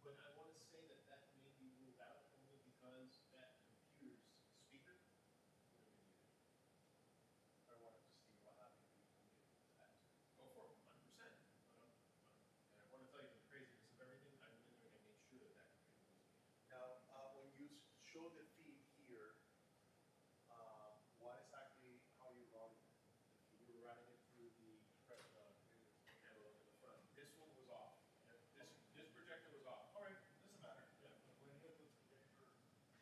but I want to say that that may be ruled out only because that computer's speaker would have been muted. I wanted to see what happened if we mute that. Go for it, 100%. And I want to tell you, for the craziness of everything, I went in there and I made sure that that computer was muted. Now, when you show the feed here, what exactly, how you routing it? The feed? We're running it through the analog in the front. This one was off. This projector was off. All right, doesn't matter. Yeah. When you have the projector, just want to get the audio.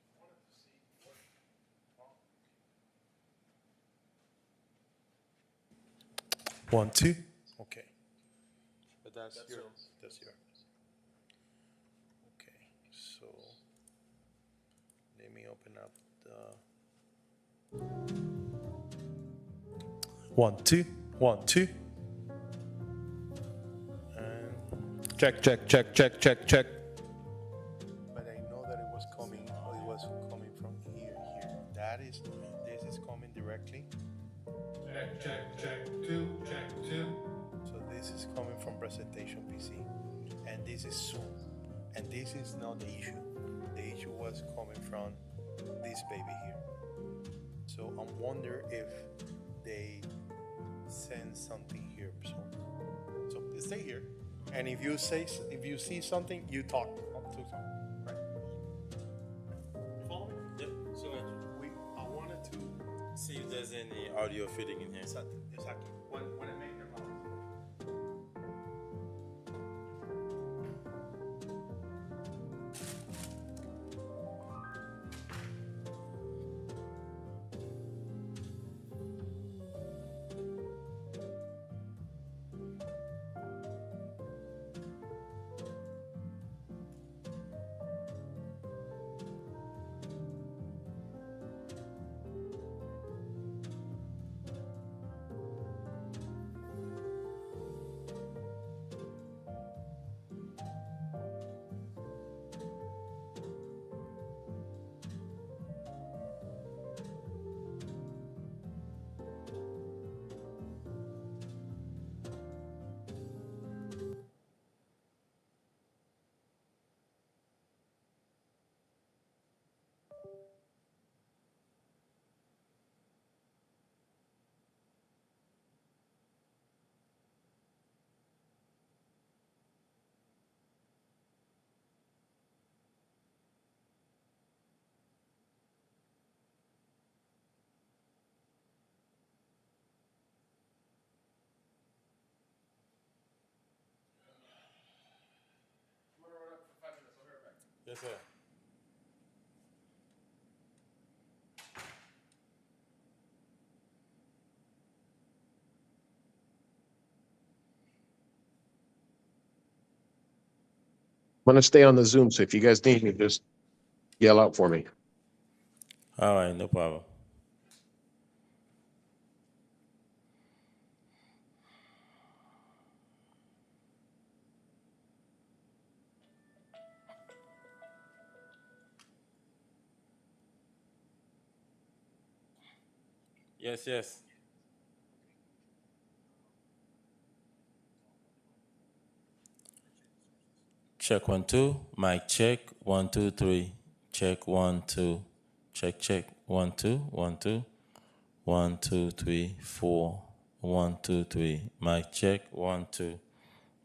I wanted to see what wrong. 1, 2. Okay. But that's your. That's your. Okay. So let me open up the. 1, 2. 1, 2. And check, check, check, check, check, check. But I know that it was coming. It was coming from here. This is coming directly. Check, check, check, 2, check, 2. So this is coming from presentation PC, and this is Zoom, and this is not the issue. The issue was coming from this baby here. So I wonder if they send something here. So stay here, and if you see something, you talk to someone, right? You follow me? Yep. So I wanted to see if there's any audio fitting in here. exactly when I make the round. I'm gonna run up for 5 minutes. I'll be right back. Yes, sir. I'm gonna stay on the Zoom, so if you guys need me, just yell out for me. All right, no problem. Yes, yes. Check 1 2. Mic check 1 2 3. Check 1 2. Check 1 2 1 2. 1 2 3 4. 1 2 3. Mic check 1 2.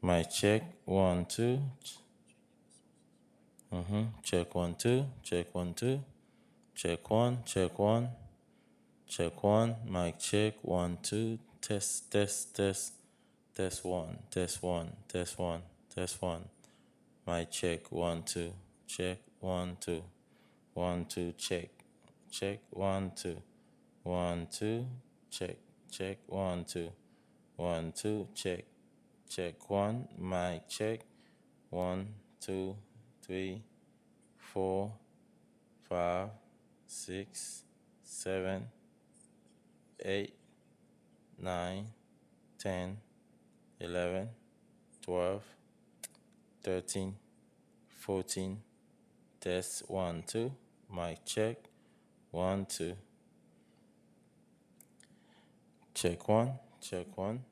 Mic check 1 2. Check 1 2. Check 1 2. Check 1. Check 1. Mic check 1 2. Test. Test 1. Test 1. Test 1. Test 1. Mic check 1 2. Check 1 2. 1 2. Check 1 2. 1 2. Check 1 2. 1 2. Check 1. Mic check 1 2 3 4 5 6 7 8 9 10 11 12 13 14. Test 1 2. Mic check 1 2. Check 1. Check 1.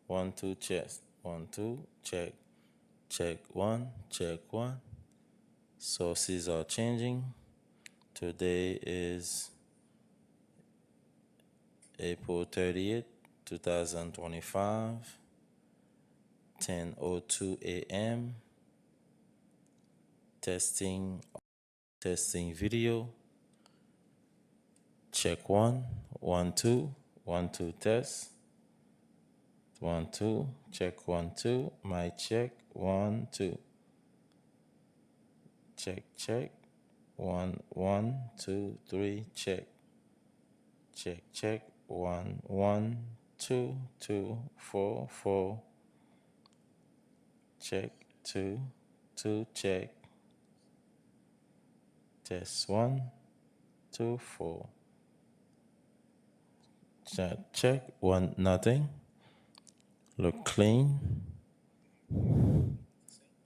1 2. Chest 1 2. Check 1. Check 1. Sources are changing. Today is April 30th, 2025, 10:02 a.m. Testing video. Check 1. 1 2. 1 2. Test 1 2. Check 1 2. Mic check 1 2. Check 1 1 2 3. Check 1 1 2 2 4 4. Check 2 2. Check. Test 1 2 4. Check 1 nothing. Look clean.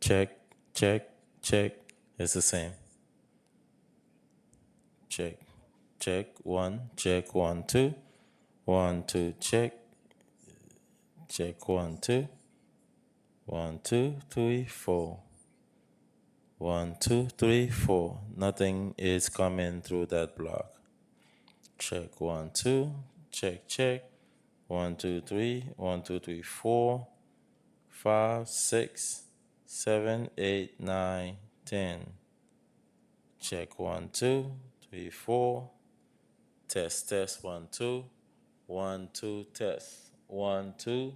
Check. It's the same. Check 1. Check 1 2. 1 2. Check 1 2. 1 2 3 4. 1 2 3 4. Nothing is coming through that block. Check 1 2. Check. 1, 2, 3, 1, 2, 3, 4, 5, 6, 7, 8, 9, 10. Check 1, 2, 3, 4. Test, test, 1, 2. 1, 2, test. 1, 2,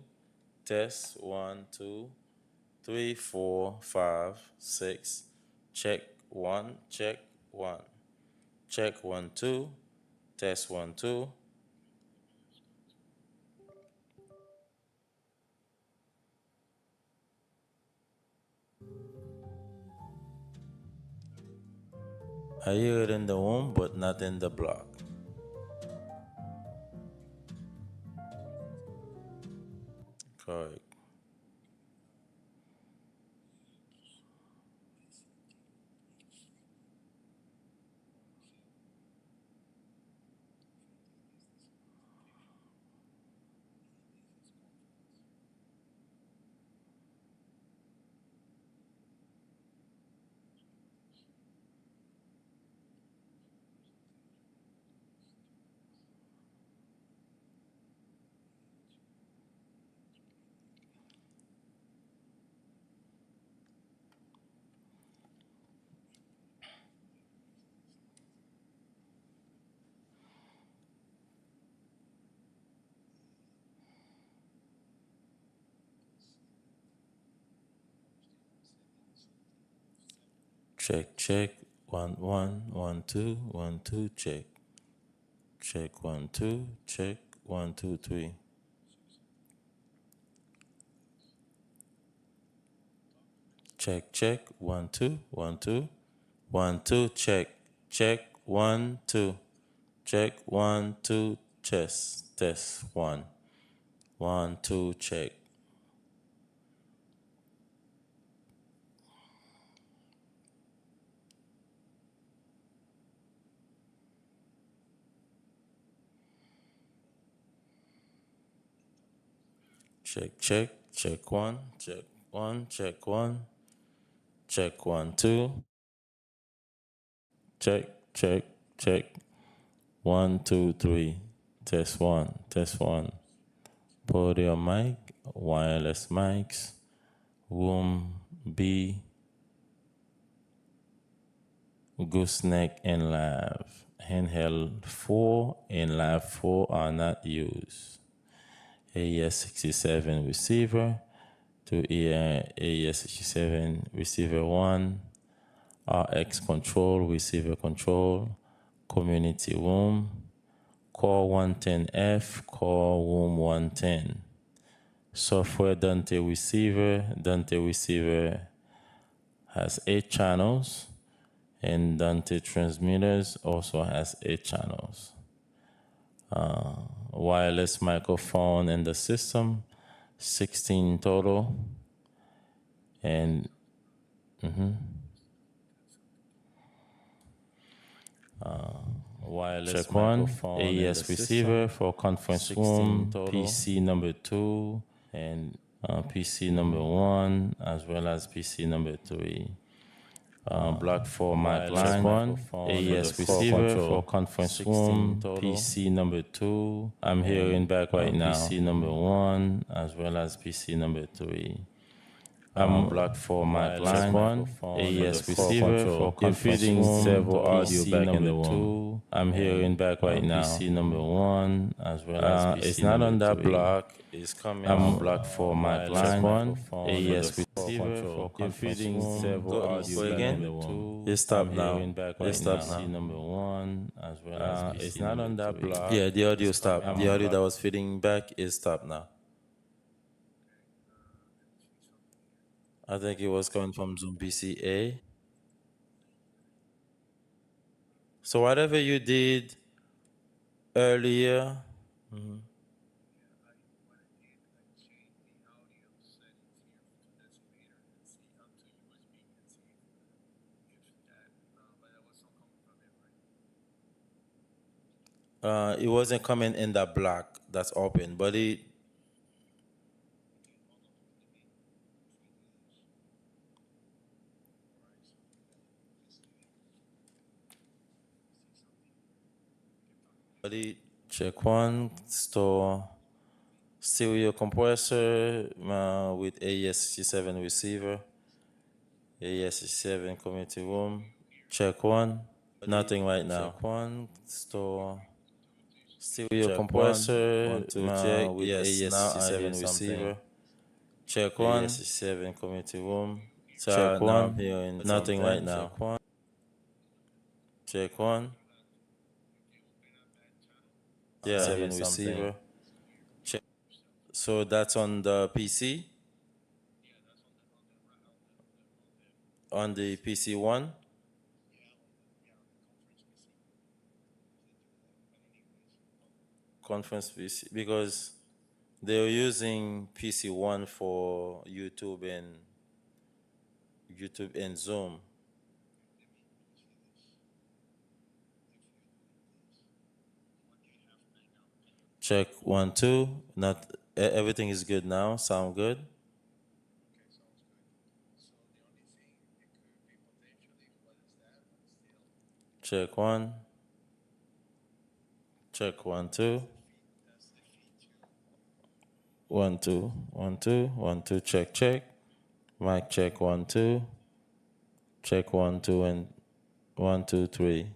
test. 1, 2, 3, 4, 5, 6. Check 1, check 1. Check 1, 2. Test 1, 2. I hear it in the womb, but not in the block. Correct. Check, check. 1, 1, 1, 2, 1, 2, check. Check 1, 2, check 1, 2, 3. Check, check 1, 2, 1, 2. 1, 2, check. Check 1, 2. Check 1, 2, test. Test 1. 1, 2, check. Check, check. Check 1, check 1, check 1. Check 1, 2. Check, check, check. 1, 2, 3. Test 1, test 1. Podium mic, wireless mics, room B, gooseneck and live. Handheld 4 and live 4 are not used. AES67 receiver to AES67 receiver 1, RX control, receiver control, community room, core 110F, core room 110. Software Dante receiver. Dante receiver has 8 channels, and Dante transmitters also has 8 channels. Wireless microphone in the system, 16 total, and wireless check microphone 1 AES receiver for conference room total. PC number 2 and PC number 1 as well as PC number 3. Block 4 mic line 1 AES receiver for conference room total. PC number 2 I'm hearing back right now. PC number 1 as well as PC number 3. Block 4 mic line 1 AES receiver for conference room. Several audio back in the room. I'm hearing back right now. PC number 1 as well as PC it's not on that 3. Block. It's coming. Block 4 mic line 1 AES receiver for conference room. Several audio back in the room. It stopped now. It stopped now. PC number 1 as well as PC it's not on that 3. Block. Yeah, the audio stopped. The audio that was feeding back is stopped now. I think it was coming from Zoom PCA. So whatever you did earlier, it wasn't coming in that block that's open, but it check 1 store stereo compressor with AES67 receiver. AES67 community room. Check one. Nothing right now. Check one. Store. Stereo Check compressor one, two, check. with Yes, now I hear AES67 something. receiver. Check one. AES67 community room. So Check now one. I'm hearing Nothing something. right now. Check one. Check one. Yeah, I Seven hear something. receiver. Check. So that's on the PC. On the PC one. Conference PC because they're using PC one for YouTube and Zoom. Check one, two. Not everything is good now. Sound good. Check one. Check one, two. One, two, one, two, one, two. Check, check. Mic check one, two. Check one, two, and one, two, three.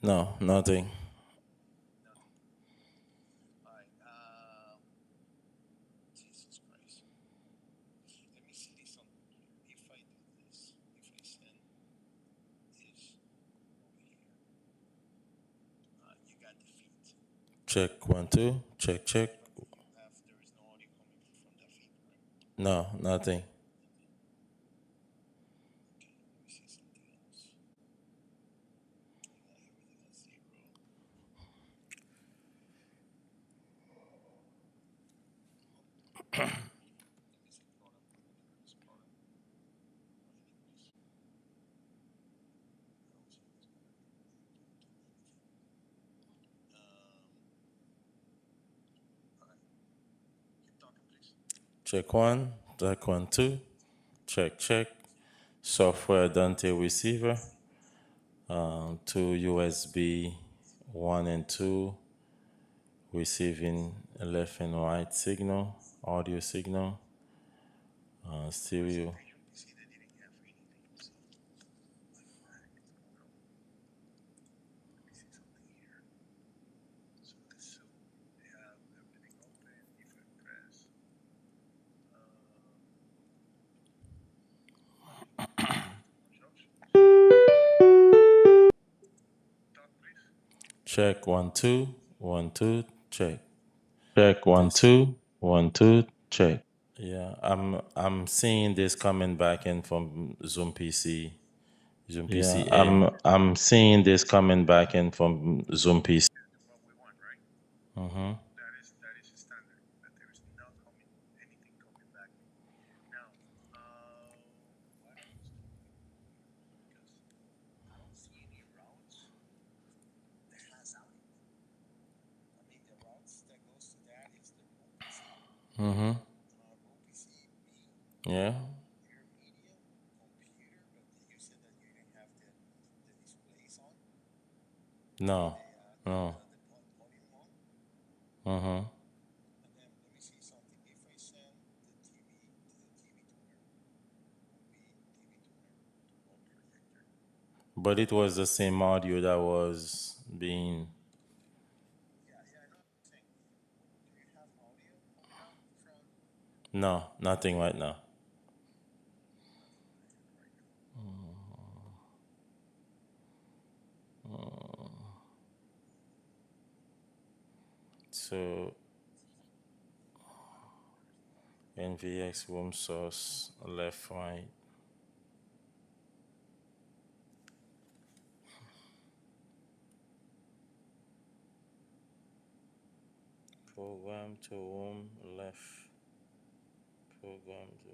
No, nothing. Check one, two. Check, check. No, nothing. Check one. Check one, two. Check, check. Software Dante receiver. Two USB 1 and 2 receiving a left and right signal, audio signal, stereo. Check one, two, one, two, check. Check one, two, one, two, check. Yeah, I'm seeing this coming back in from Zoom PC. Yeah, I'm seeing this coming back in from Zoom PC. That is standard. That there is not coming anything coming back. Now, what else can we do? Because I don't see any routes that has audio. I mean, the routes that goes to that is the OPC, OPC B, Yeah. intermediate, computer, but you said that you didn't have the displays on, No. No. the podium on. Mm-hmm. And then let me see something. If I send the TV to the TV tuner, would be TV tuner to load projector. But it was the same audio that was being. Yeah, yeah, I know what you're saying. Do you have audio coming out from No, nothing right now. nothing on it right now? So NVX room source left right. Program to room left. Program to.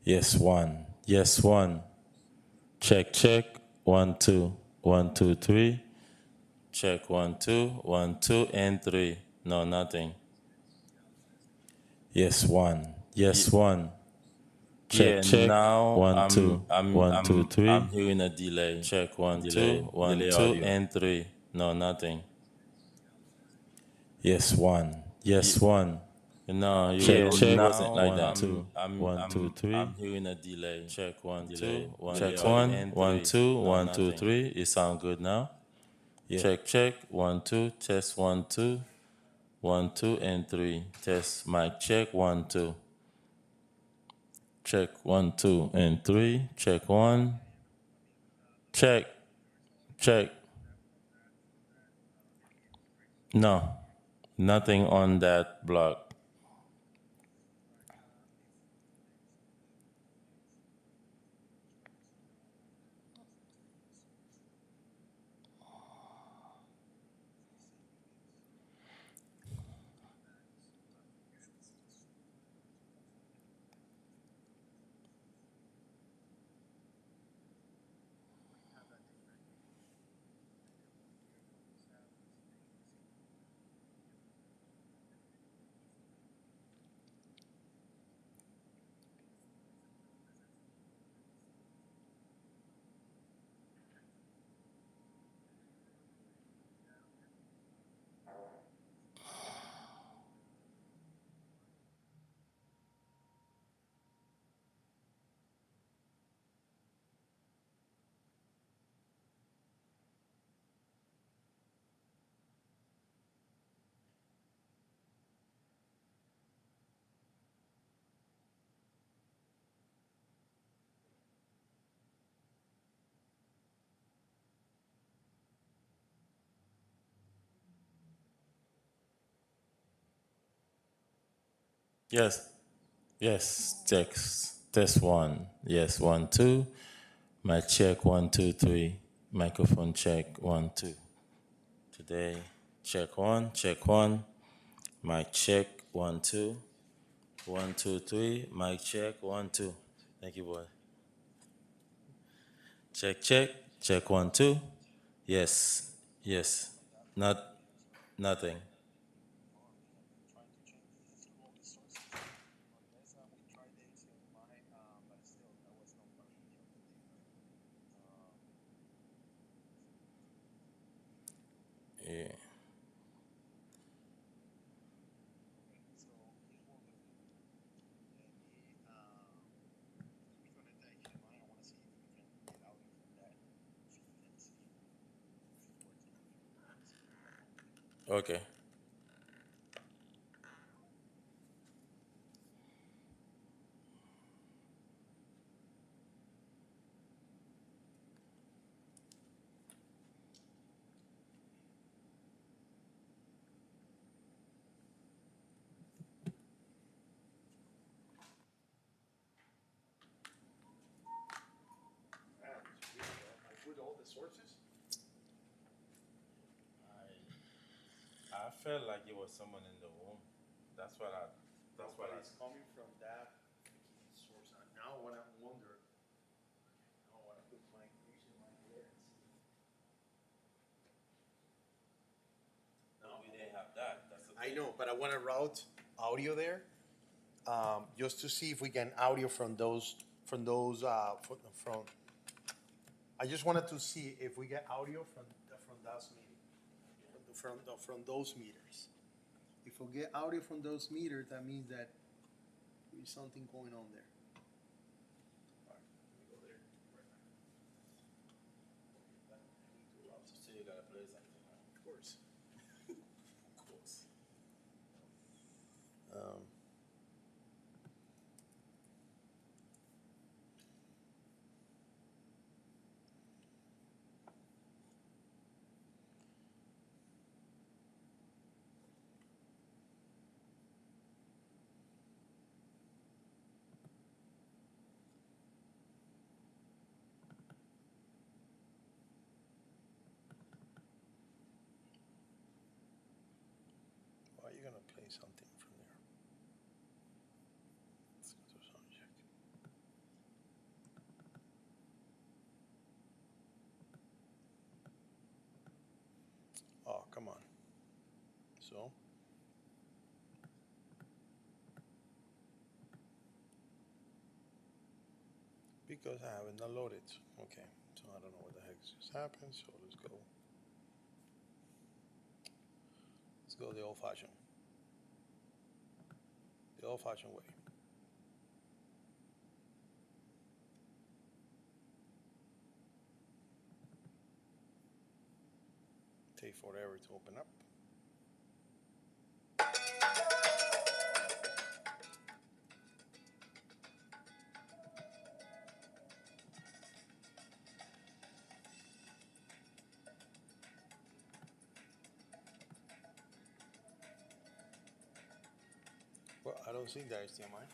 Yes, one. Yes, one. Check, check. 1, 2. 1, 2, 3. Check 1, 2. 1, 2, and 3. No, nothing. Yes, one. Yes, one. Check, Yeah, check. now 1, 2. 1, 2, 3. I'm hearing a delay. Check 1, 2. Delay. 1, Delay 2, audio. and 3. No, nothing. Yes, one. Yes, one. No, Check, check. it wasn't like 1, that. 2. 1, 2, 3. I'm hearing a delay. Check 1, Delay. 2. 1, Delay 2, audio. and 1, 2. 1, 2, 3. It sound good now? Check, check. 1, 2. Test 1, 2. 1, 2, and 3. Test mic check 1, 2. Check 1, 2, and 3. Check 1. Check. Check. No. Nothing on that block. Yes. Yes. Text. Test 1. Yes. 1, 2. Mic check 1, 2, 3. Microphone check 1, 2. Today, check 1. Check 1. Mic check 1, 2. 1, 2, 3. Mic check 1, 2. Thank you, boy. Check, check. Check 1, 2. Yes. Yes. Nothing. Trying to change through all the sources. Unless we tried it in mine, but still, that was not working the other day. Yeah. So here's what we'll do. Let me connect that HDMI. I want to see if we can get audio from that feed and see if it's working. Okay. sources? I felt like it was someone in the room. That's what I. That's what I. It's coming from that source. Now what I wonder, now I want to put my using my ear and see. No, we didn't have that. That's the I thing. know, but I want to route audio there, just to see if we can audio from those, from. I just wanted to see if we get audio from those meters, from those meters. If we get audio from those meters, that means that there's something going on there. All right, let me go there right now. I need to route. So you gotta play something. Right? Of course. Of course. Why are you gonna play something from there? Let's go to sound check. Oh, come on. So. Because I haven't downloaded. Okay, so I don't know what the heck just happened. So let's go. Let's go the old-fashioned. The old-fashioned way. Take forever to open up. Well, I don't see that HDMI.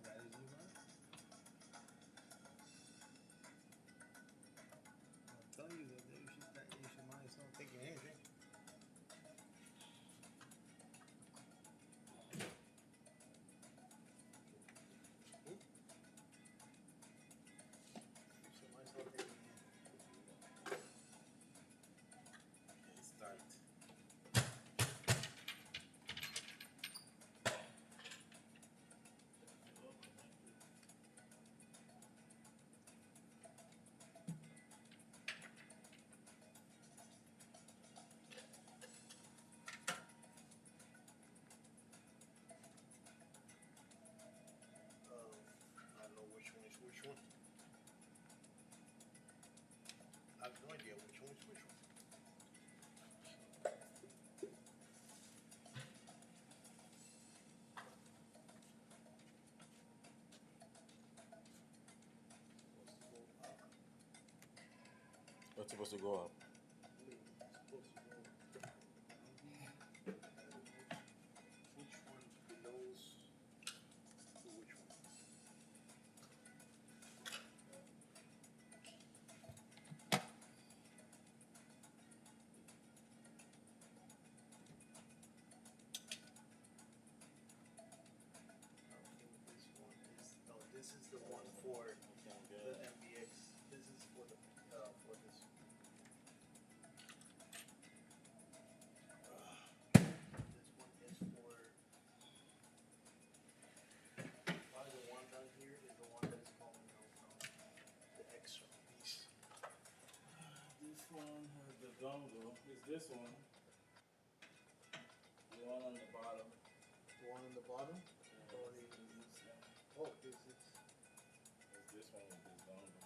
That is HDMI? I'm telling you that HDMI is not taking anything. HDMI is not taking anything. It's tight. I don't know which one is which one. I have no idea which one is which one. What's supposed to go up? Which one belongs to which one? This is the one for the MBX. This is for the for this. This one is for. Probably the one down here is the one that is calling out the extra piece. This one has the dongle. It's this one. The one on the bottom. The one on the bottom. Or the, oh, this is. It's this one with this dongle.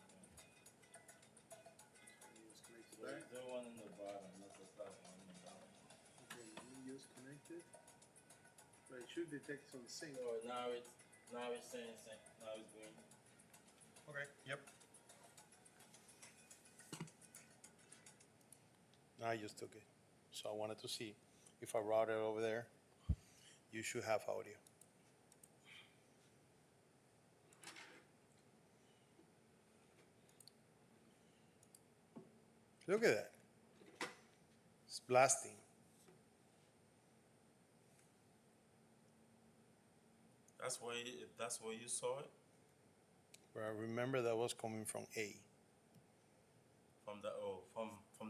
Use So connected it's back. the one in the bottom. That's the top one in the bottom. Okay, use connected. But it should detect on the same. So now it's saying now it's green. Okay. Yep. I just took it. So I wanted to see if I route it over there, you should have audio. Look at that. It's blasting. That's where you saw it But I remember that was coming from A. from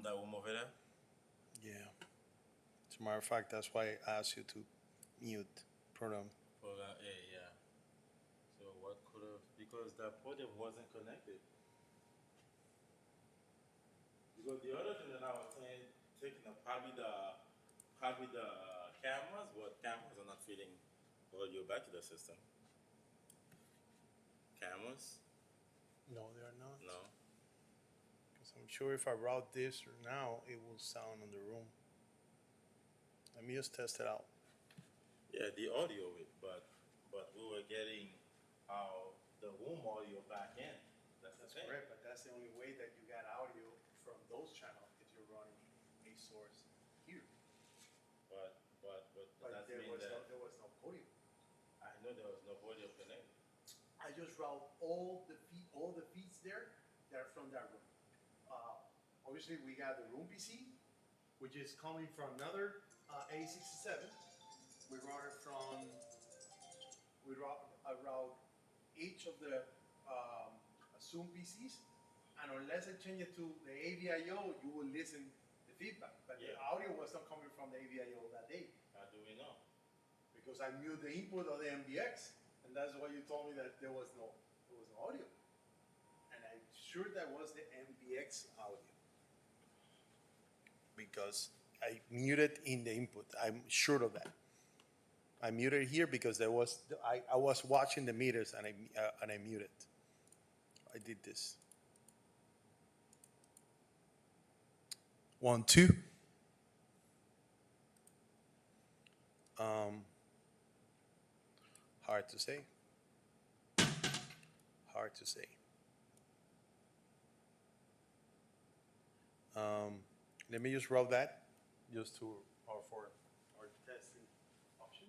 that room over there. Yeah. As a matter of fact, that's why I asked you to mute program. For that A, yeah. So what could have, because that podium wasn't connected. Because the other thing that I was saying, taking the probably the cameras, but cameras are not feeding audio back to the system. Cameras? No, they are not. No. Because I'm sure if I route this now, it will sound in the room. Let me just test it out. Yeah, the audio, but we were getting the room audio back in. That's the thing. but that's the only way that you got audio from those channels if you're running a source here. But that means that there was no podium. I know there was no audio connected. I just route all the feeds there that are from that room. Obviously, we got the room PC, which is coming from another A67. I route each of the Zoom PCs, and unless I change it to the AVIO, you will listen the feedback. But the Yeah. audio was not coming from the AVIO that day How do we know? because I mute the input of the MBX, and that's why you told me that there was no audio. And I'm sure that was the MBX audio because I muted in the input. I'm sure of that. I muted here because I was watching the meters and I muted. I did this. 1, 2. Hard to say. Hard to say. Let me just route that just to for our testing option.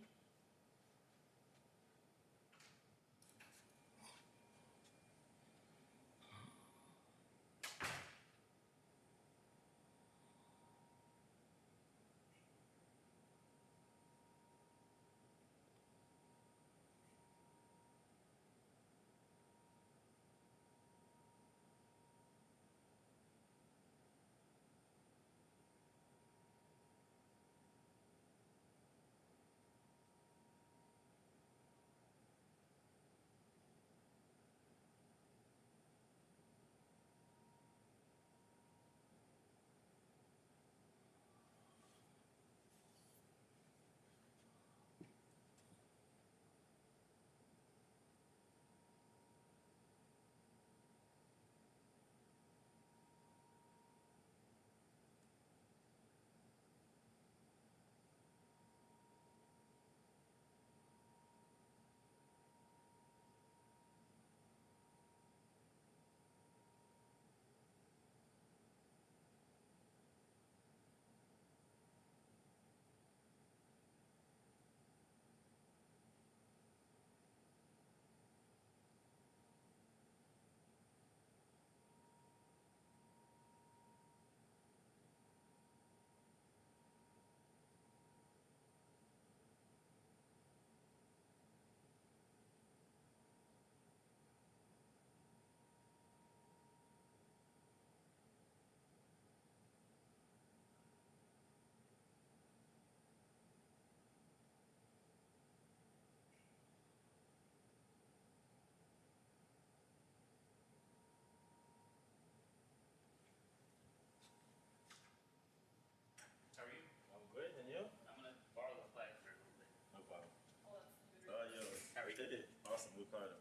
How are you? I'm good, and you? I'm gonna borrow the flag for a little bit. No problem. Oh, yo, How are you? awesome, Ricardo.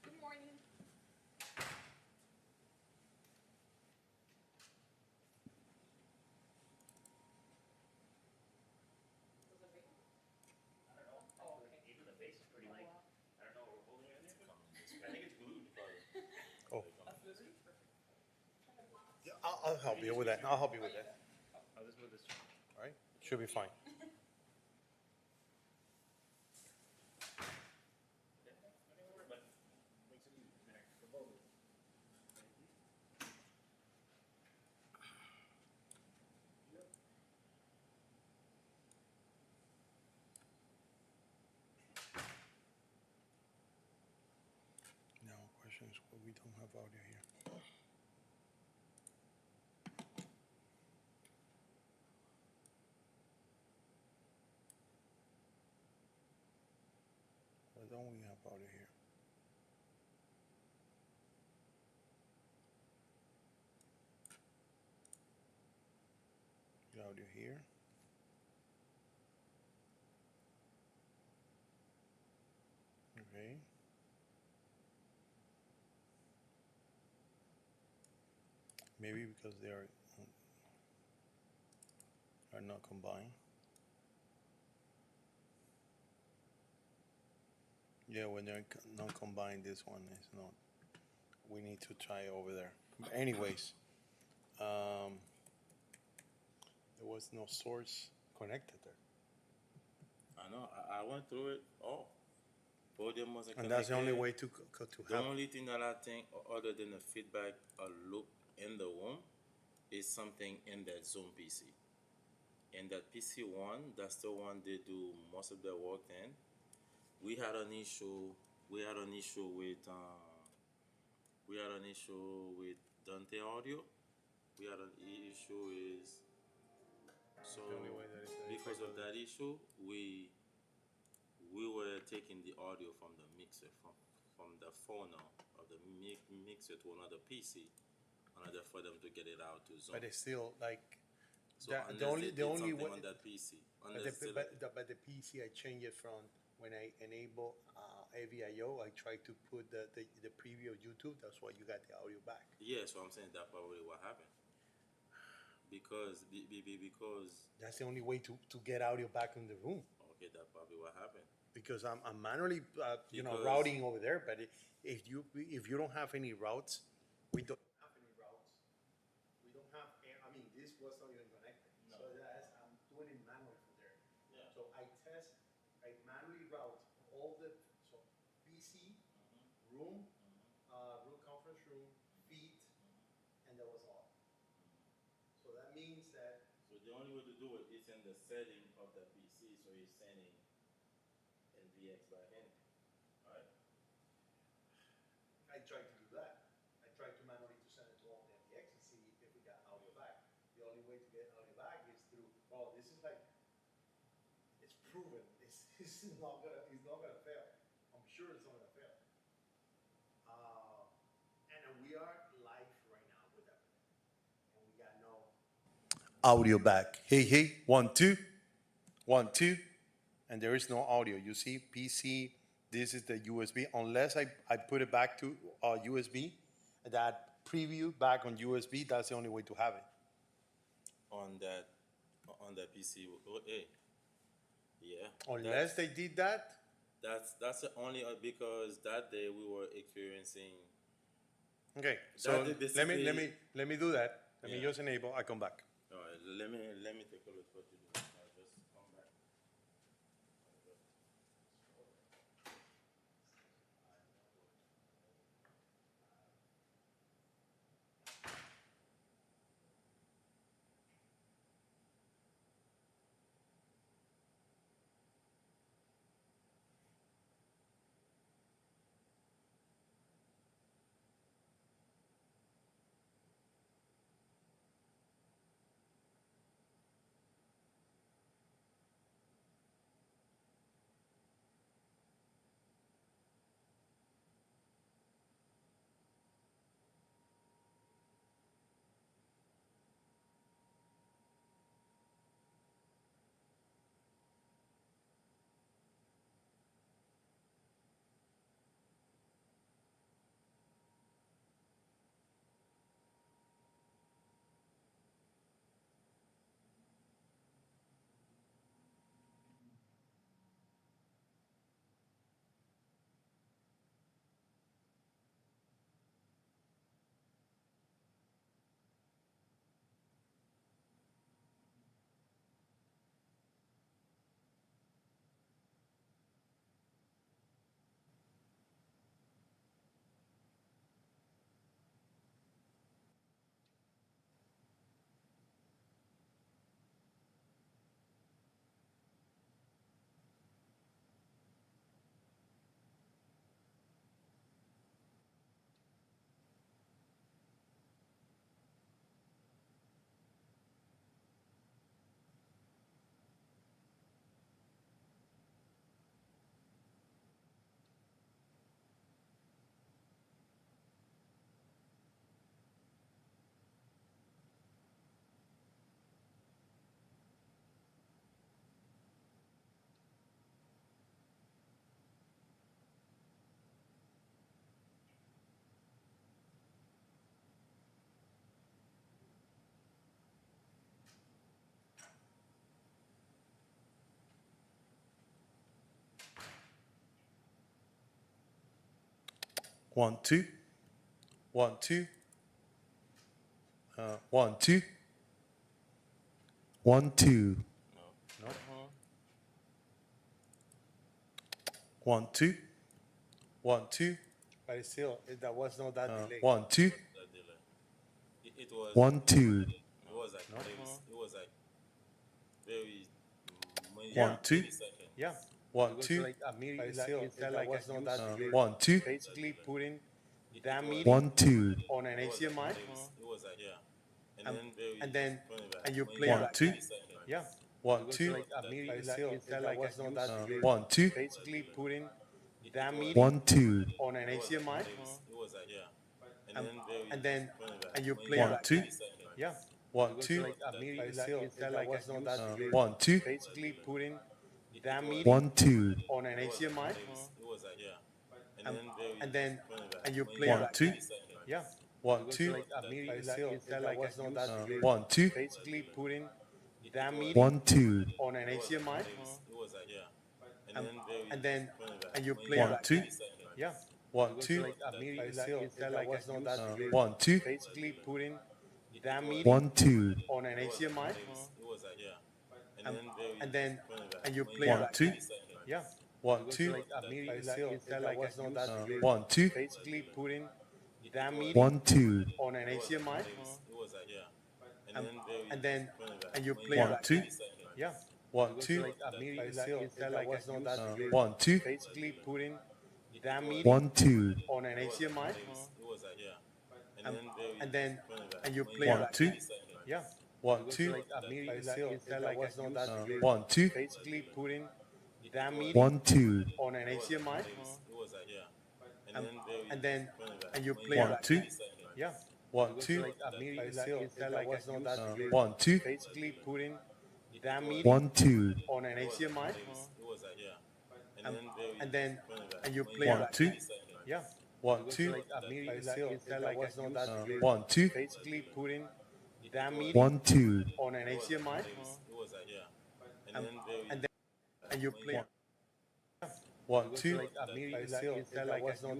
Good morning. I don't know. Oh, okay. Even the base is pretty Oh, like, wow. I don't know what we're holding it in there, but I think it's glued, probably. Oh. Perfect. Yeah, I'll help you with that. I'll help you with that. I'll just move this. All right? Should be fine. Yeah, I think we're, but makes it easy. There, for both of us. Thank you. we don't have audio here. Why don't we have audio here? The audio here. Okay. Maybe because they are not combined. Yeah, when they're not combined, this one is not. We need to try over there. But anyways, there was no source connected there. I know. I went through it all. Podium wasn't And that's the only connected. way to The have. only thing that I think, other than the feedback, a loop in the room, is something in that Zoom PC. In that PC one, that's the one they do most of their work in. We had an issue. We had an issue with. We had an issue with Dante Audio. We had an issue with. So The only way that is because of that issue, we were taking the audio from the mixer from the phone of the mixer to another PC in order for them to get it out to Zoom. But it's still like So the unless only they the did only something way. on that PC, But unless the, they but the PC, I change it from when I enable AVIO. I try to put the preview of YouTube. That's why you got the audio back. yeah, so I'm saying that's probably what happened. Because That's the only way to get audio back in the room. okay, that's probably what happened. Because I'm manually Because- routing over there. But if you don't have any routes, we don't have any routes. We don't have. I mean, this was not even connected. No. So I'm doing it manually from there. Yeah. So I manually route all the PC, room, room conference room, feed, and that was all. So that means that So the only way to do it is in the setting of the PC, so you're sending NVX back in, right? I tried to do that. I tried to manually to send it to all the MDX and see if we got audio back. The only way to get audio back is through. Well, this is like it's proven. It's not gonna fail. I'm sure it's not gonna fail. And we are live right now with everything, and we got no audio back. Hey, 1 2, 1 2, and there is no audio. You see, PC. This is the USB. Unless I put it back to USB, that preview back on USB. That's the only way to have it. On that PC, hey, yeah. Unless they did that. That's the only because that day we were experiencing. Okay, so That let me basically- let me do that. Let me Yeah. just enable. I come back. All right, let me take a look what you do. I'll just come back. 1, 2. 1, 2. 1, 2. 1, 2. No. No. 1, 2. 1, 2. But it's still, that was not that delay. 1, 2. That delay. It was 1, 2. it was like it was like very many, 1, 2. milliseconds. Yeah. 1, It was 2. like a million, But it's it's still, still, that was not that delay. 1, 2. Basically putting It that was- meeting 1, 2. on an it was HDMI. like, it was like and then very And then, like and you many play 1, back. 2. milliseconds. Yeah. 1, It was 2. like a million, But it's it's still, still, that was not that delay. 1, 2. Basically putting that It meeting 1, 2. on an HDMI. It was like and then very And then, like and you many play 1, back. 2. milliseconds. Yeah. 1, It was 2. like a million, But it's it's still, still, that was not that delay. 1, 2. Basically putting that It meeting 1, 2. on an HDMI. It was like and then very And then, like and you many play 1, back. 2. milliseconds. Yeah. 1, It was 2. like a million, But it's it's still, still, that was not that delay. 1, 2. Basically putting that It meeting 1, 2. on an HDMI. It was like and then very And then, like and you many play 1, back. 2. milliseconds. Yeah. 1, It was 2. like a million, But it's it's still, still, that was not that delay. 1, 2. Basically putting that It meeting 1, 2. on an HDMI. It was like and then very And then, like and you many play 1, back. 2. milliseconds. Yeah. 1, It was 2. like a million, But it's it's still, still, that was not that delay. 1, 2. Basically putting that meeting 1, 2. on an HDMI. It was like and then very And then, like and you many play 1, back. 2. milliseconds. Yeah. 1, It was 2. like a million, But it's it's still, still, that was not that delay. 1, 2. Basically putting that meeting 1, 2. on an HDMI. It was like and then very And then, like and you many play 1, back. 2. milliseconds. Yeah. 1, It was 2. like a million, But it's it's still, still, that was not that delay. 1, 2. Basically putting that meeting 1, 2. on an HDMI. It was like and then very And then, like and you many play 1, back. 2. milliseconds. Yeah. 1, It was 2. like a million, But it's it's still, still, that was not that delay. 1, 2. Basically putting that meeting 1, 2. on an HDMI. It was like and then very And then, like and you many play 1, back. 2. milliseconds. Yeah. 1, It was 2. like a million, But it's it's still, still, that was not that delay. 1, 2. Basically putting that meeting 1, 2. on an HDMI. It was like and then very And then, and you play. 1, It was 2. like a million, But it's it's still, still, that was not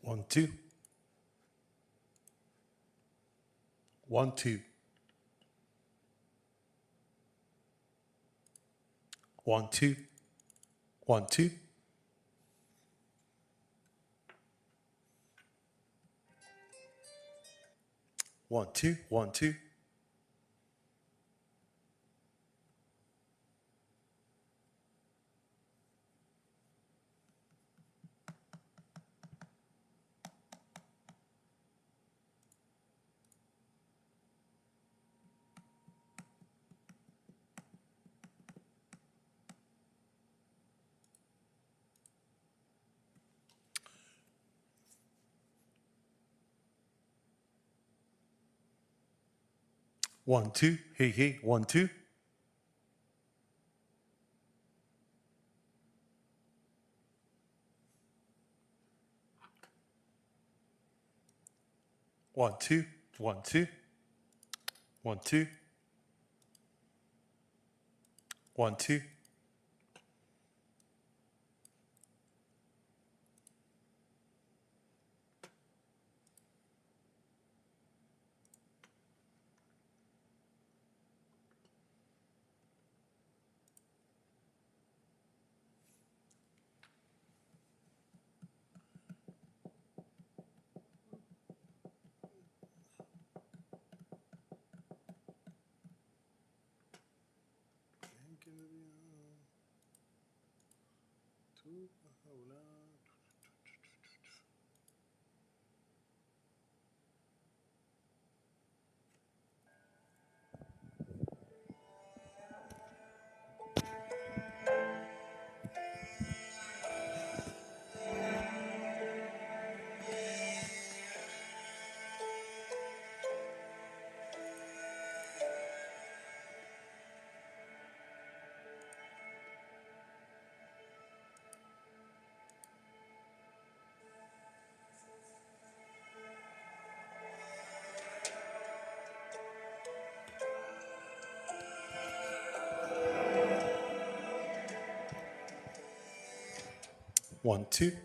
1 2 1 2 1 2 1 2 1 2 1 2 1 2 hey hey 1 2 1 2 1 2 1 2 1 2 1 2 1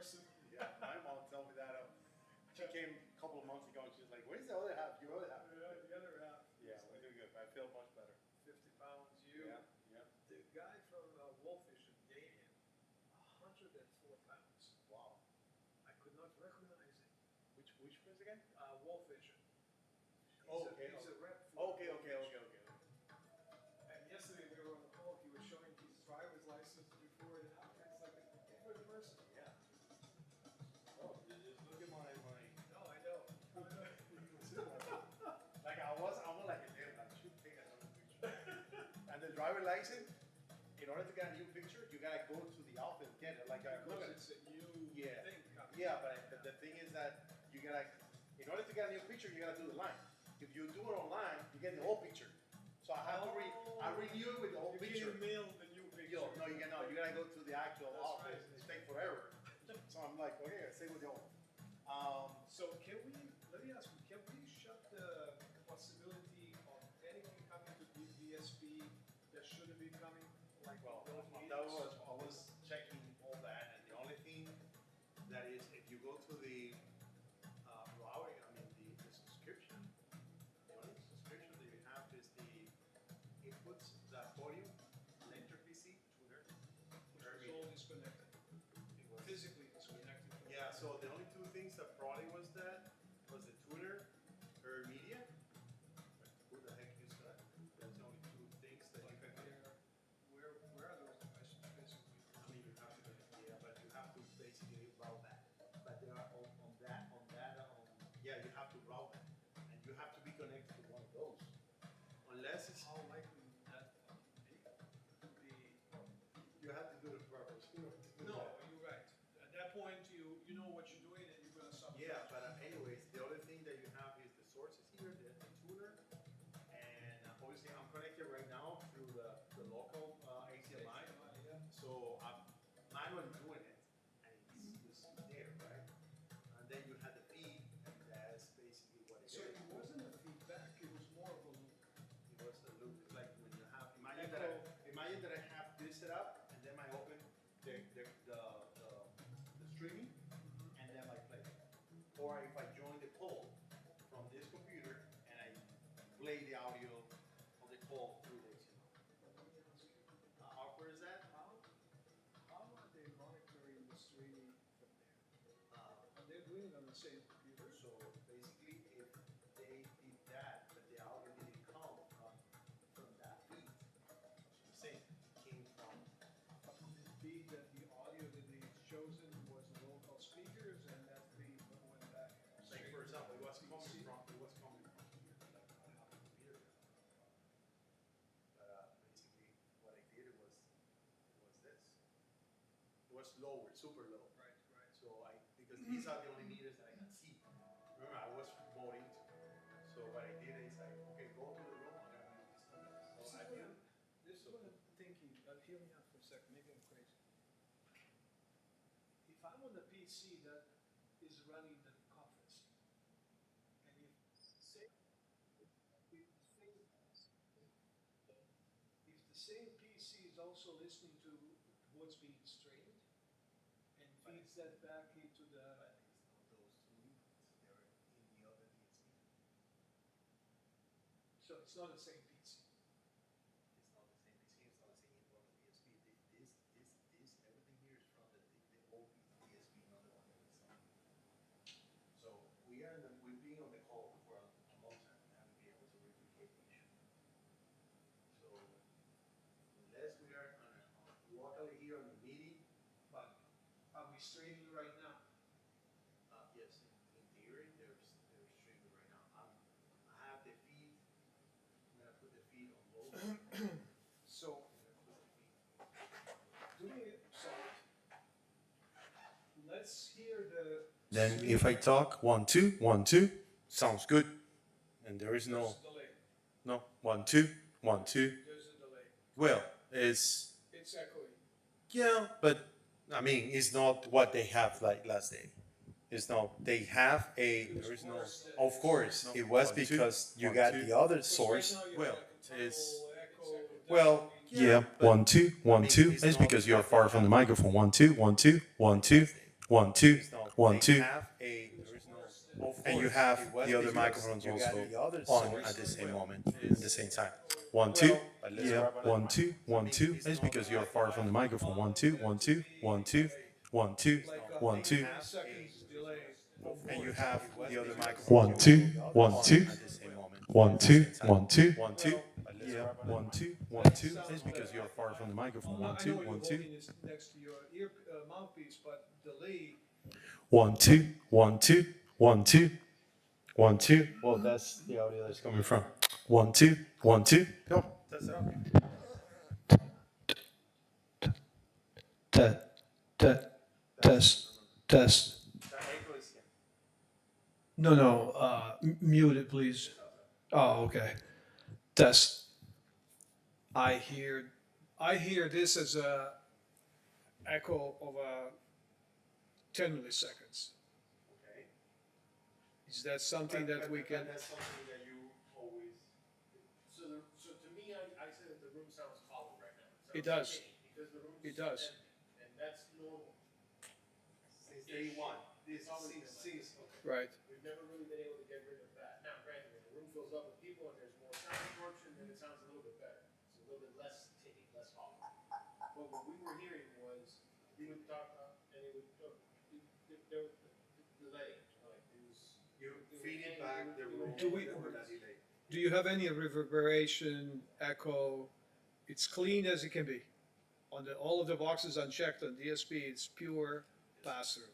person. Yeah, my mom told me that. She came a couple of months ago and she's like, "Where's the other half? Your other half?" Yeah, the other half. Yeah, we're doing good. I feel much better. 50 pounds. You, Yeah, yeah. the guy from Wolfish in Damien, 104 pounds. Wow. I could not recognize him. Which place again? Wolfish. Oh, okay. He's a rep for Okay. And yesterday we were on the call, he was showing his driver's license before and after. It's like a different person. Yeah. Oh, just look at my. No, I know. Like I was like a damn. I should take another picture. And the driver license, in order to get a new picture, you gotta go to the office and get it. Like look at Because it. it's a new Yeah. thing coming. Yeah, but the thing is that you gotta, in order to get a new picture, you gotta do the line. If you do it online, you get the whole picture. So I have to I renew it with the whole You picture. can't mail the new picture. No, you cannot. You gotta go to the actual That's office. right. It takes forever. So I'm like, okay, I stay with the old. So can we, let me ask you, can we shut the possibility of anything coming to DSP that shouldn't be coming? Like Well, those that meetings? was, I was checking all that, and the only thing that is, if you go to the routing, I mean, the subscription, the only subscription that you have is the inputs, the audio, lecture PC, tuner. It's all disconnected, It was- physically disconnected. from Yeah, so the only two things that probably was that was the tuner or media. Who the heck is that? That's the only two things that you can do. Where are those devices physically? I mean, you have to, yeah, but you have to basically route that. But there are yeah, you have to route that, and you have to be connected to one of those. Unless it's, How likely that could be? you have to do it purpose. You know, to do No, that. you're right. At that point, you know what you're doing and you're gonna suffer. Yeah, but anyways, the other thing that you have is the sources here, the tuner, and obviously I'm connected right now through the local HDMI. Yeah. So I'm manually doing it, and it's there, right? And then you had the feed, and that's basically what it So is. it wasn't a feedback, it was more of a loop. It was the loop. It's like when you have, imagine that I have this set up, and then I open the streaming, and then I play. Or if I join the call from this computer, and I play the audio of the call through the HDMI. How awkward is that? How are they monitoring the streaming from there? And they're doing it on the same computer? So basically, if they did that, but the audio didn't come from that feed, the same came from. Could it be that the audio that they chosen was the local speakers and that feed went back? Like for example, it was coming PC? from here, like I have a computer. But basically, what I did was this. It was lower, super low. Right. So because these are the only meters that I can see. Remember, I was remote into. So what I did is okay, go to the room. I'm gonna use this. So I did. This is what I'm thinking, hear me out for a second, maybe I'm crazy. If I'm on the PC that is running the conference, and if the same PC is also listening to what's being streamed, and feeds that back into the, But it's not those two inputs. They're in the other DSP. so it's not the same PC. It's not the same PC. It's not the same input on the DSP. Everything here is from the old DSP, not the one that is on. So we've been on the call for a long time and haven't been able to replicate the issue. So unless we are locally here on the meeting, But are we streaming right now? yes, in theory, they're streaming right now. I have the feed. I'm gonna put the feed on both. So, do we, so, let's hear the. Then if I talk 1 2 1 2, sounds good, and there is no There's a delay, 1 2 1 2. there's a delay. Well, it's It's echoing. yeah, but I mean, it's not what they have like last day. It's not. They have a. There is no. Of course, it was because you got the other source. Well, it's well, yeah, 1 2 1 2. It's because you're far from the microphone. 1 2 1 2 1 2 1 2 1 2, and you have the other microphones also on at the same moment, at the same time. 1 2, yeah, 1 2 1 2. It's because you're far from the microphone. 1 2 1 2 1 2 1 2 1 2, Seconds delay. and you have the other microphone. 1 2 1 2 At the same moment. 1 2 1 2 1 2, yeah, 1 2 1 2. It's because you're far from the microphone. 1 I 2 know you're 1 2 holding this next to your ear mouthpiece, but delay. 1 2 1 2 1 2 1 2. Well, that's the audio that's coming from 1 2 1 2. Go. Test it out. Test, test. No, no, mute it, please. Oh, okay. Test. I hear this as a echo of 10 milliseconds. Is that something that we can? That's something that you always. So to me, I say that the room sounds hollow right now. It does. Skinny because the room's It does. empty, and that's normal. Since day one. It's always been like this. Right. We've never really been able to get rid of that. Now, granted, when the room fills up with people and there's more sound absorption, then it sounds a little bit better. It's a little bit less tinny, less hollow. But what we were hearing was we would talk, and it would there was delay. Like it was. You feed it back the room. Do we- over that delay. Do you have any reverberation, echo? It's clean as it can be. On all of the boxes unchecked on DSP, it's pure pass-through.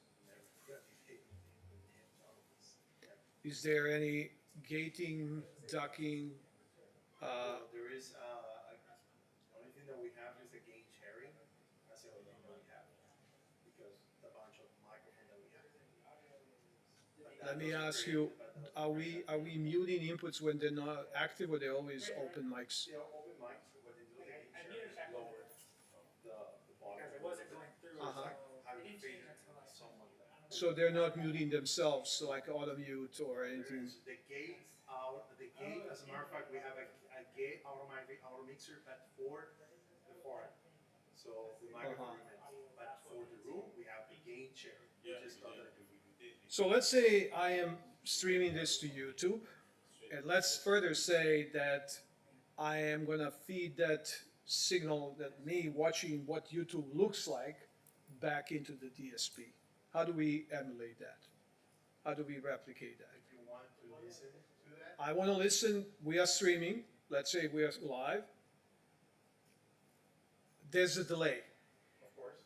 Is there any gating, ducking? There is the only thing that we have is the gain sharing. That's the only thing that we have because the bunch of microphone that we have. Let me ask you, are we muting inputs when they're not active or they're always open mics? They are open mics, so what they do is the gain sharing lower the volume. Because it wasn't going through. Uh-huh. Having faded someone. So they're not muting themselves, so like auto mute or anything? The gate out, the gate, as a matter of fact, we have a gate auto mixer, but for the foreign. So the microphone remains. But for the room, we have the gain sharing, which is other. So let's say I am streaming this to YouTube, and let's further say that I am gonna feed that signal, that me watching what YouTube looks like, back into the DSP. How do we emulate that? How do we replicate that? If you want to listen to that, I wanna listen, we are streaming, let's say we are live. There's a delay. of course,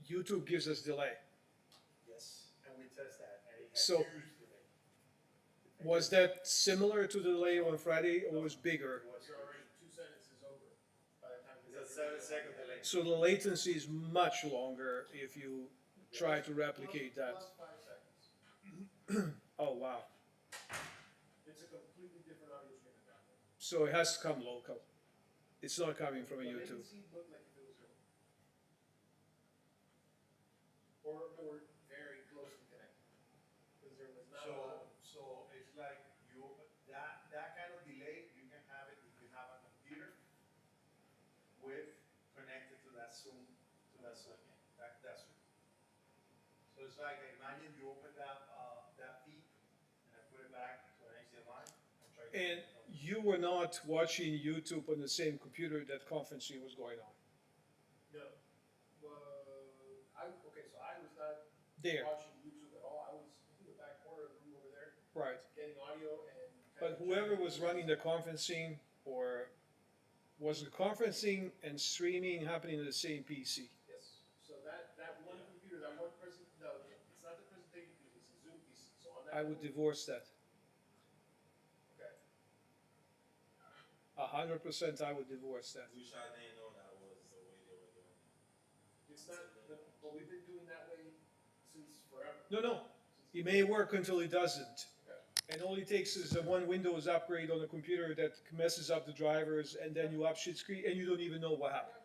YouTube gives us delay. yes, and we test that, and it has So- huge delay. Was that similar to the delay on Friday or was bigger? You're already 2 sentences over by the time. It's a 7-second delay. So the latency is much longer if you try to replicate that. Plus 5 seconds. Oh, wow. It's a completely different audio stream at that point. So it has to come local. It's not coming from a The YouTube. latency looked like if it was or very closely connected. Because there was not a lot of. So it's like you, that kind of delay, you can have it if you have a computer with, connected to that Zoom, that Zoom. So it's like, imagine you open that feed and I put it back to an HDMI and try to. And you were not watching YouTube on the same computer that conferencing was going on. No. Okay, so I was not There, watching YouTube at all. I was in the back corner of the room over there, right. getting audio and. But whoever was running the conferencing, or was the conferencing and streaming happening on the same PC? Yes, so that one computer, that one person, no, it's not the presentation PC, it's the Zoom PC, so on that. I would divorce that. Okay. 100% I would divorce that. Wish I didn't know that was the way they were doing it. It's not, but we've been doing that way since forever. No. It may work until it doesn't. And all it takes is a one Windows upgrade on a computer that messes up the drivers, and then you up shit screen, and you don't even know what happened.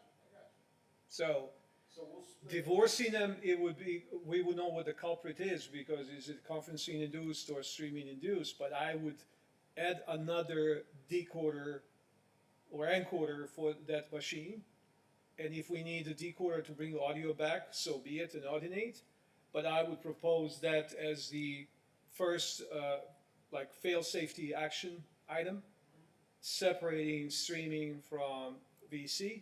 So So we'll split. divorcing them, it would be, we would know what the culprit is, because is it conferencing induced or streaming induced? But I would add another decoder or encoder for that machine. And if we need a decoder to bring audio back, so be it, and alternate. but I would propose that as the first, like fail safety action item, separating streaming from VC.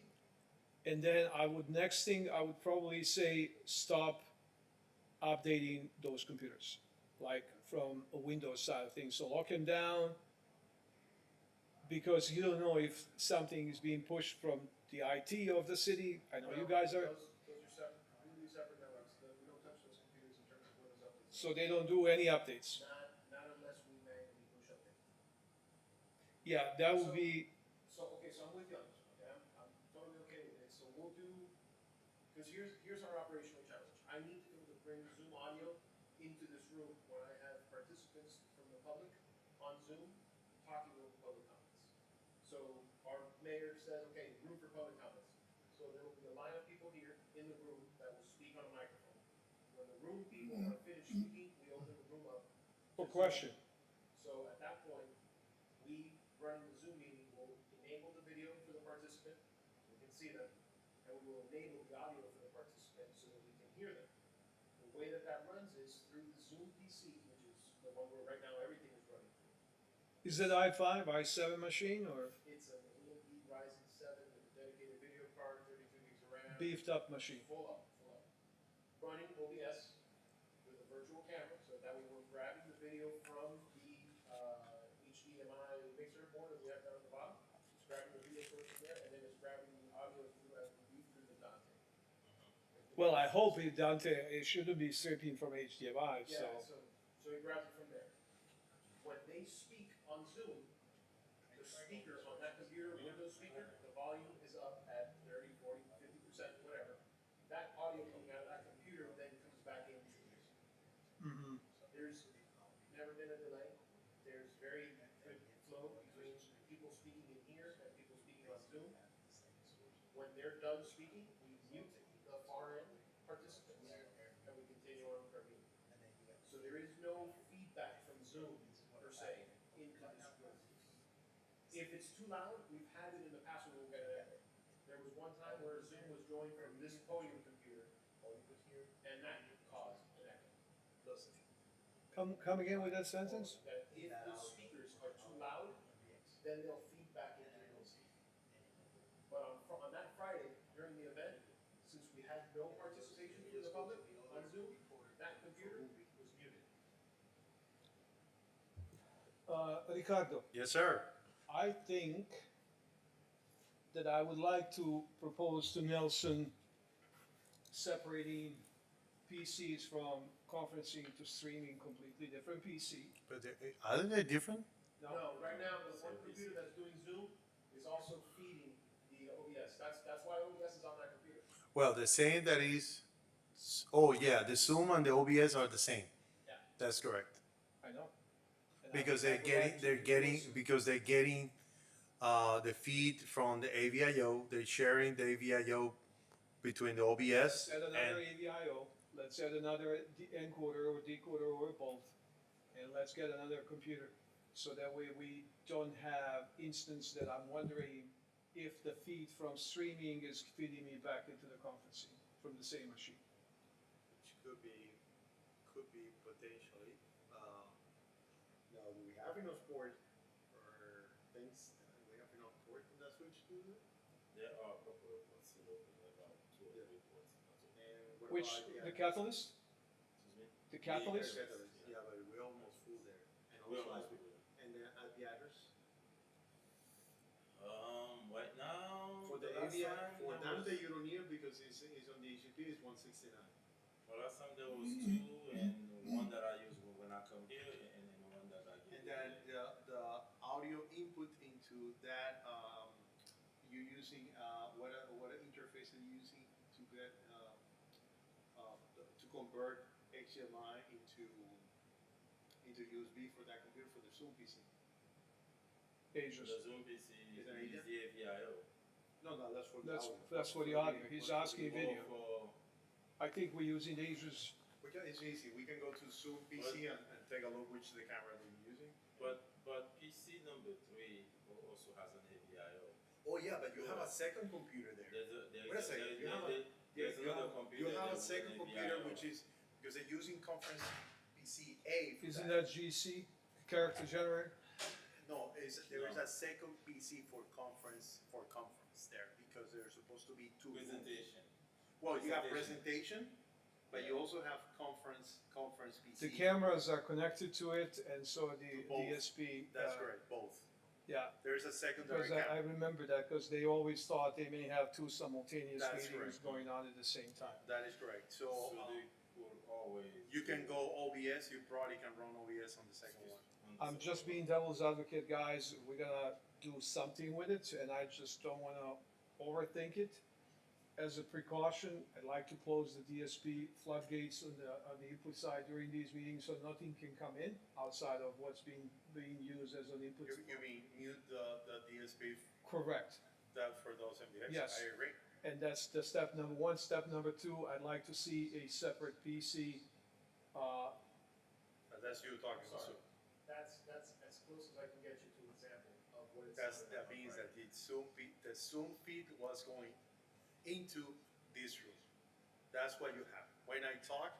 And then I would, next thing, I would probably say, stop updating those computers, like from a Windows side of things. So lock them down, because you don't know if something is being pushed from the IT of the city. I know you guys are, Those are separate, completely separate networks. We don't touch those computers in terms of Windows updates. so they don't do any updates. Not unless we manually push updates. Yeah, that would be, So, okay, so I'm with you on this, okay, I'm totally okay with it, so we'll do, because here's our operational challenge. I need to be able to bring Zoom audio into this room when I have participants from the public on Zoom talking with public comments. So our mayor says, okay, room for public comments. So there will be a line of people here in the room that will speak on a microphone. When the room people are finished speaking, we open the room up. for question. So at that point, we running the Zoom meeting will enable the video for the participant, so we can see them, and we will enable the audio for the participant so that we can hear them. The way that that runs is through the Zoom PC, which is the one where right now everything is running through. Is it i5, i7 machine, or It's an AMD Ryzen 7 with a dedicated video card, 32 gigs of RAM. beefed up machine? Full up, full up. Running OBS with a virtual camera, so that way we're grabbing the video from the HDMI mixer board that we have down at the bottom. It's grabbing the video source from there, and then it's grabbing the audio through as we read through the Dante. Well, I hope it, Dante, it shouldn't be stripping from HDMI, so. Yeah, so he grabs it from there. When they speak on Zoom, the speaker on that computer, Windows speaker, the volume is up at 30, 40, 50%, whatever. That audio coming out of that computer then comes back into this. There's never been a delay. There's very good flow between people speaking in here and people speaking on Zoom. When they're done speaking, we mute the far end participants and we continue on with our meeting. So there is no feedback from Zoom per se into this room. If it's too loud, we've had it in the past when we'll get an echo. There was one time where Zoom was joined from this podium computer, and that caused an echo. Come again with that sentence? That if the speakers are too loud, then they'll feed back into the room. But on that Friday, during the event, since we had no participation from the public on Zoom, that computer was muted. Ricardo, Yes, sir. I think that I would like to propose to Nelson separating PCs from conferencing to streaming, completely different PC. But are they different? No, right now, the one computer that's doing Zoom is also feeding the OBS. That's why OBS is on that computer. Well, they're saying that is, oh yeah, the Zoom and the OBS are the same. Yeah. That's correct. I know. And Because I would like to propose- they're getting the feed from the AVIO. They're sharing the AVIO between the OBS Let's add and another AVIO, let's add another encoder or decoder or both, and let's get another computer. So that way we don't have instance that I'm wondering if the feed from streaming is feeding me back into the conferencing from the same machine. which could be potentially. Now, do we have enough port for things? Do we have enough port in that switch to do it? There are a couple of ports still open, about 2 or 3 ports. And what Which, about the catalyst? Excuse me? The catalyst? Yeah, but we're almost full there. And We're also, almost full. and the IP address? Right now, For the last AVI, time for there Dante, was- you don't need it because it's on the HTTP, it's 169. Well, last time there was 2, and one that I use when I come here, and then one that I give. And then the audio input into that, you're using, what interface are you using to get, to convert HDMI into USB for that computer, for the Zoom PC? Asus. The Zoom PC Is is it the AVIO? AVIO. No, that's for the audio. That's for the audio, he's asking video. For, I think we're using Asus. It's easy, we can go to Zoom PC and take a look which the camera they're using. but PC number 3 also has an AVIO. Oh yeah, but you have a second computer there. There's Wait a second, you have there's you another have, computer. you have a that second with an computer AVIO. because they're using conference PCA. For Isn't that GC, character generator? No, there is a second PC for conference there, because there's supposed to be two. Presentation. Well, you have presentation, but you also have conference PC. The cameras are connected to it, and so the Both. DSP. That's correct, both. Yeah, There's a secondary because I camera. remember that, because they always thought they may have two simultaneous That's meetings correct. going on at the same time. That is correct. So So they could always. you can go OBS, you probably can run OBS on the second one. I'm just being devil's advocate, guys. We're gonna do something with it, and I just don't wanna overthink it. As a precaution, I'd like to close the DSP floodgates on the input side during these meetings, so nothing can come in outside of what's being used as an input. You mean mute the DSP Correct. that for those MBX? Yes. I agree. And that's the step number one. Step number two, I'd like to see a separate PC. That's you talking about. Sorry. That's as close as I can get you to an example of what it's. That means that the Zoom feed was going into this room. That's what you have. When I talk,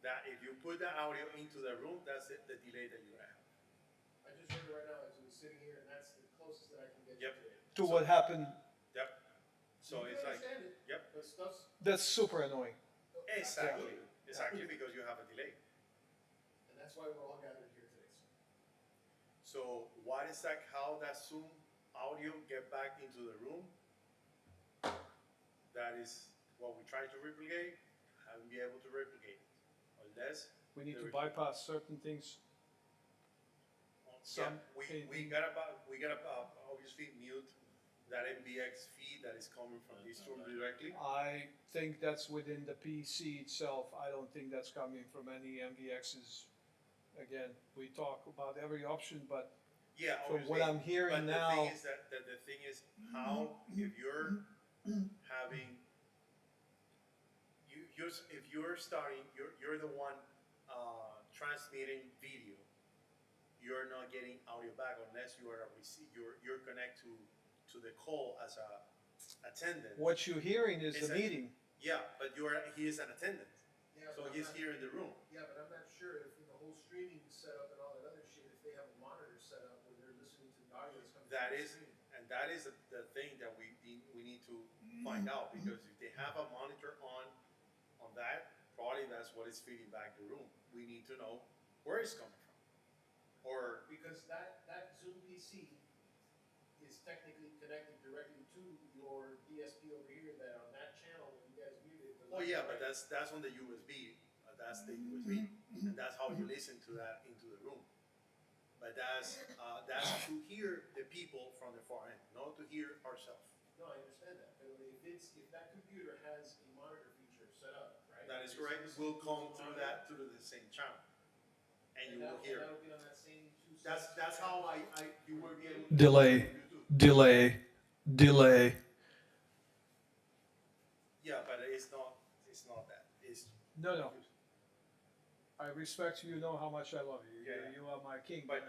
that if you put the audio into the room, that's the delay that you're gonna have. I just heard it right now as we were sitting here, and that's the closest that I can get Yep. you today. To what happened, Yep. So You it's can like, understand it, yep. but stuff's. that's super annoying. Exactly because you have a delay. And that's why we're all gathered here today, sir. So what is that, how that Zoom audio get back into the room? That is what we're trying to replicate, haven't been able to replicate it. Unless, We need to There is- bypass certain things. yeah, Some we gotta obviously mute that MBX feed that is coming from this room directly. I think that's within the PC itself. I don't think that's coming from any MVXs. Again, we talk about every option, but Yeah, from obviously. what I'm hearing But now, the thing is that the thing is how if you're having if you're starting you're the one transmitting video, you're not getting audio back unless you are a you're connected to the call as a attendant. what you're hearing is Is the that- meeting. Yeah, but he is an attendant, Yeah, so but he's I'm not- here in the room. Yeah, but I'm not sure if in the whole streaming setup and all that other shit, if they have a monitor set up where they're listening to the audio that's coming That from the is, screen. and that is the thing that we need to find out, because if they have a monitor on that, probably that's what is feeding back the room. We need to know where it's coming from. Or, Because that Zoom PC is technically connected directly to your DSP over here, that on that channel, when you guys mute it. oh yeah, but that's on the USB, that's the USB, and that's how you listen to that into the room. But that's to hear the people from the far end, not to hear ourselves. No, I understand that, but if that computer has a monitor feature set up, right? That is it's correct, listening we'll to come the through monitor, through the same channel, and you that'll- will hear. That'll be on that same two. That's how you will be able to. Delay. Delay. Yeah, but it's not that, it's. No. I respect you. You know how much I love you. Yeah. You are my king. But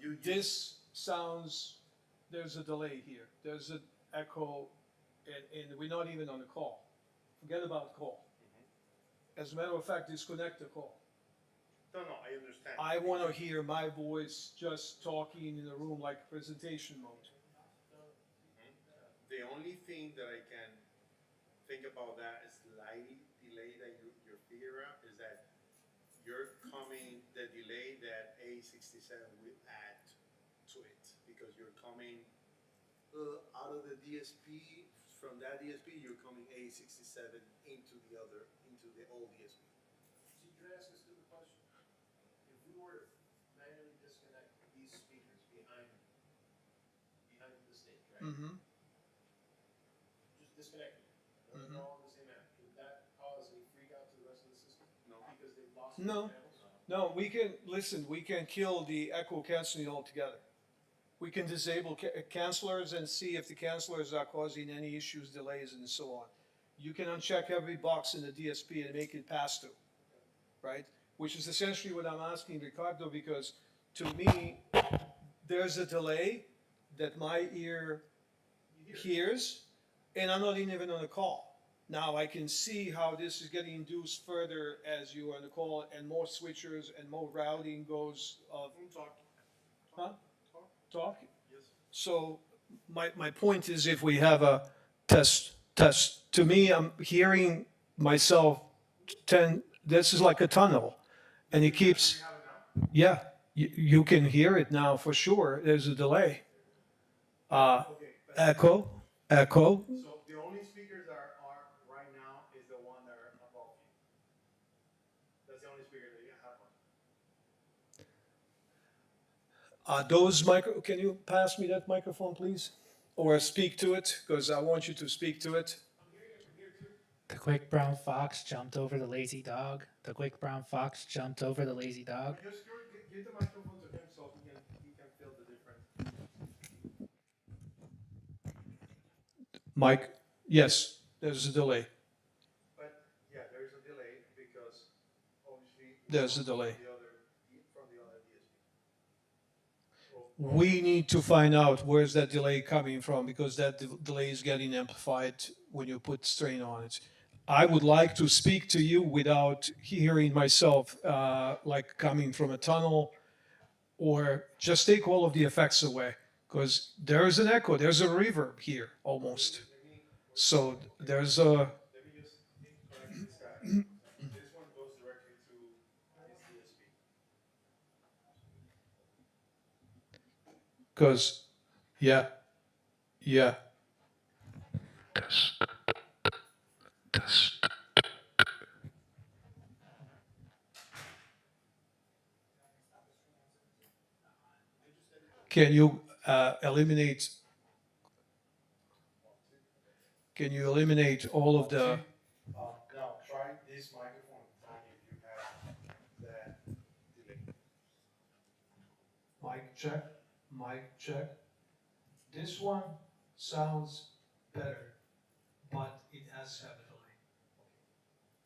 you. This sounds, there's a delay here. There's an echo, and we're not even on the call. Forget about call. As a matter of fact, disconnect the call. No, I understand. I want to hear my voice just talking in the room like presentation mode. The only thing that I can think about that is slightly delay that you're figuring out is that you're coming, the delay that A67 will add to it, because you're coming out of the DSP, from that DSP, you're coming A67 into the old DSP. See, can I ask a stupid question? If we were to manually disconnect these speakers behind the stage, right? Mm-hmm. Just disconnect them. They're all on the same app. Would that cause a freak out to the rest of the system? No. Because they've lost No. their channels? No, we can kill the echo canceling altogether. We can disable cancelers and see if the cancelers are causing any issues, delays, and so on. You can uncheck every box in the DSP and make it pass through, right? Which is essentially what I'm asking Ricardo, because to me, there's a delay that my ear hears, and I'm not even on a call. Now I can see how this is getting induced further as you want to call it, and more switchers and more routing goes of huh? Talk. So my point is, if we have a test, to me, I'm hearing myself 10, this is like a tunnel, and it keeps, yeah, you can hear it now for sure. There's a delay. Echo, echo. So the only speakers that are right now is the one that are above you. That's the only speaker that you have on. Those micro, can you pass me that microphone, please? Or speak to it, because I want you to speak to it. The quick brown fox jumped over the lazy dog. The quick brown fox jumped over the lazy dog. Just give the microphone to him so he can feel the difference. Mike, yes, there's a delay. But yeah, there is a delay because obviously There's a delay. from the other DSP. We need to find out where's that delay coming from, because that delay is getting amplified when you put strain on it. I would like to speak to you without hearing myself, like coming from a tunnel, or just take all of the effects away, because there's an echo, there's a reverb here almost. So there's a, Let me just connect this guy. This one goes directly to his DSP. because, yeah, yeah. Can you eliminate? Can you eliminate all of the? Now try this microphone. Tell me if you have that delay. Mic check, mic check. This one sounds better, but it has had a delay.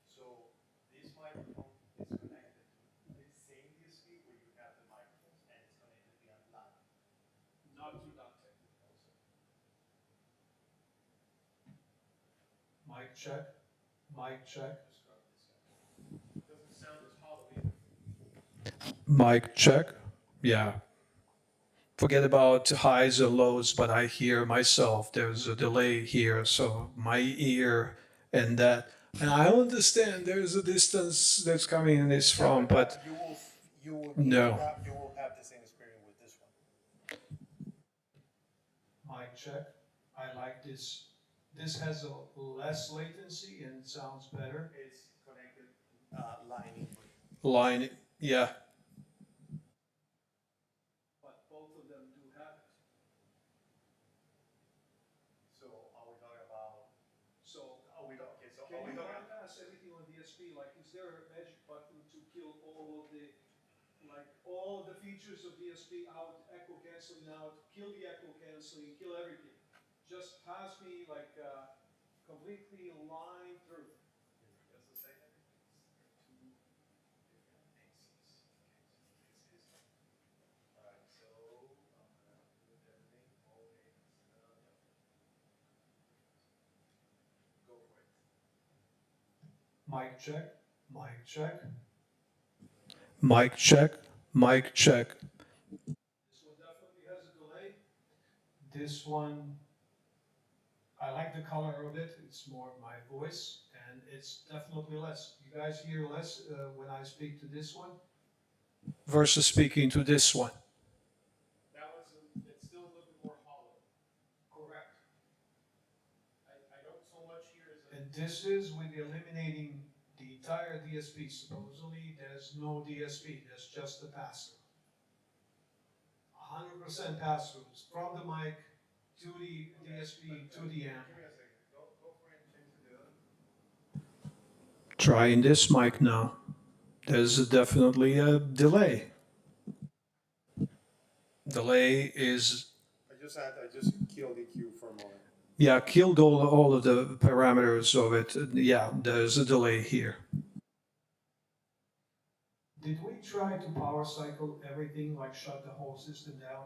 So this microphone is connected to the same DSP where you have the microphones, and it's connected via LAN. Not through that technical. Mic check, mic check. Doesn't sound as hollow either. Mic check. Yeah. Forget about highs and lows, but I hear myself. There's a delay here, so my ear and that. And I understand there's a distance that's coming in this from, but you will no. you will have the same experience with this one. Mic check. I like this. This has a less latency and sounds better. It's connected line input. Line, yeah. But both of them do have it. So are we talking about? So Are we okay? So can are we you talking? bypass everything on DSP? Like, is there a magic button to kill all of the, like, all of the features of DSP out, echo canceling out, kill the echo canceling, kill everything? Just pass me like completely line through. Just a second. Two different mixes. Okay, so this is. All right, so I'm gonna put everything. Okay, go for it. Mic check, mic check. Mic check, mic check. This one definitely has a delay. This one, I like the color of it. It's more my voice, and it's definitely less. You guys hear less when I speak to this one versus speaking to this one. That one's, it's still a little bit more hollow. Correct. I don't so much hear as a. And this is with eliminating the entire DSP. Supposedly, there's no DSP. There's just the pass-through. 100% pass-throughs from the mic to the DSP to the amp. Give me a second. Go for it and change to the other. Trying this mic now. There's definitely a delay. Delay is, I just killed EQ for a moment. yeah, killed all of the parameters of it. Yeah, there's a delay here. Did we try to power cycle everything, like shut the whole system down?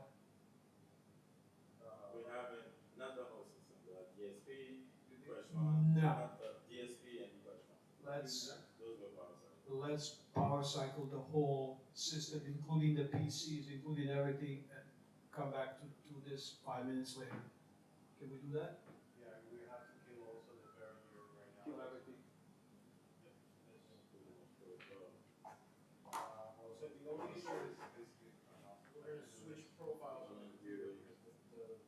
We haven't, not the whole system, the DSP, question one, No. not the let's power cycle the whole system, including the PCs, including everything, and come back to this 5 minutes later. Can we do that? Yeah, we have to kill also the barrier right now. Kill everything. So the only issue is, we're gonna switch profiles on the computer because the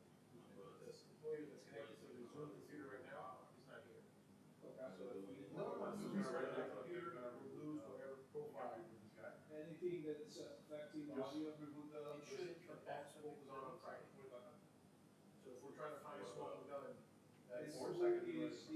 employee that's connected to the Zoom computer right now is not here. So if we restart that computer, we'll lose whatever profile. Anything that is affecting audio, remove the. It should, but that's what was on Friday. So if we're trying to find a smoking gun, that's. This is